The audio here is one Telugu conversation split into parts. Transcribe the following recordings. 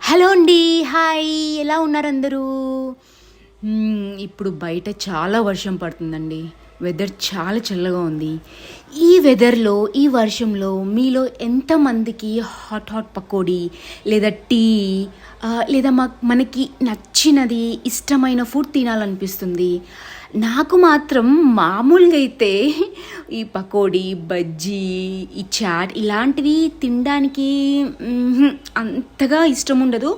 హలో అండి, హాయ్. ఎలా ఉన్నారు అందరూ? ఇప్పుడు బయట చాలా వర్షం పడుతుందండి. వెదర్ చాలా చల్లగా ఉంది. ఈ వెదర్లో, ఈ వర్షంలో మీలో ఎంతమందికి హాట్ హాట్ పకోడీ లేదా టీ లేదా మనకి నచ్చినది ఇష్టమైన ఫుడ్ తినాలనిపిస్తుంది? నాకు మాత్రం మామూలుగా అయితే ఈ పకోడీ, బజ్జీ, ఈ చాట్ ఇలాంటివి తినడానికి అంతగా ఇష్టం ఉండదు.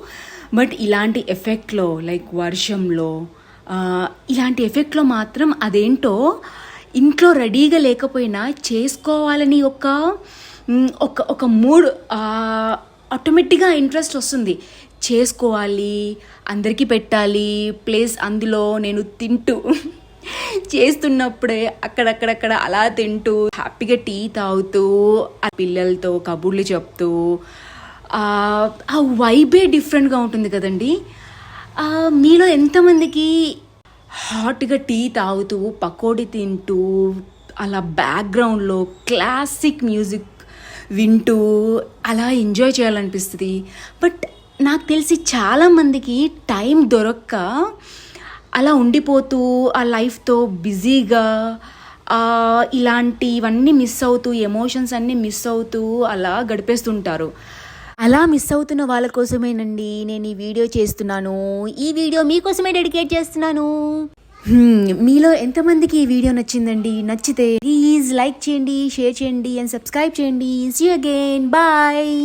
బట్ ఇలాంటి ఎఫెక్ట్లో లైక్ వర్షంలో ఇలాంటి ఎఫెక్ట్లో మాత్రం అదేంటో ఇంట్లో రెడీగా లేకపోయినా చేసుకోవాలని ఒక ఒక ఒక మూడ్ ఆటోమేటిక్గా ఇంట్రెస్ట్ వస్తుంది. చేసుకోవాలి, అందరికీ పెట్టాలి, ప్లస్ అందులో నేను తింటూ చేస్తున్నప్పుడే అక్కడక్కడక్కడ అలా తింటూ హ్యాపీగా టీ తాగుతూ ఆ పిల్లలతో కబుర్లు చెప్తూ ఆ వైబే డిఫరెంట్గా ఉంటుంది కదండి. మీలో ఎంతమందికి హాట్గా టీ తాగుతూ పకోడీ తింటూ అలా బ్యాక్గ్రౌండ్లో క్లాసిక్ మ్యూజిక్ వింటూ అలా ఎంజాయ్ చేయాలనిపిస్తుంది? బట్ నాకు తెలిసి చాలామందికి టైం దొరక్క అలా ఉండిపోతూ ఆ లైఫ్తో బిజీగా ఇలాంటివన్నీ మిస్ అవుతూ, ఎమోషన్స్ అన్నీ మిస్ అవుతూ అలా గడిపేస్తుంటారు. అలా మిస్ అవుతున్న వాళ్ళ కోసమేనండి నేను ఈ వీడియో చేస్తున్నాను. ఈ వీడియో మీకోసమే డెడికేట్ చేస్తున్నాను. మీలో ఎంతమందికి ఈ వీడియో నచ్చిందండి? నచ్చితే ప్లీజ్ లైక్ చేయండి, షేర్ చేయండి అండ్ సబ్స్క్రైబ్ చేయండి. See you again, bye.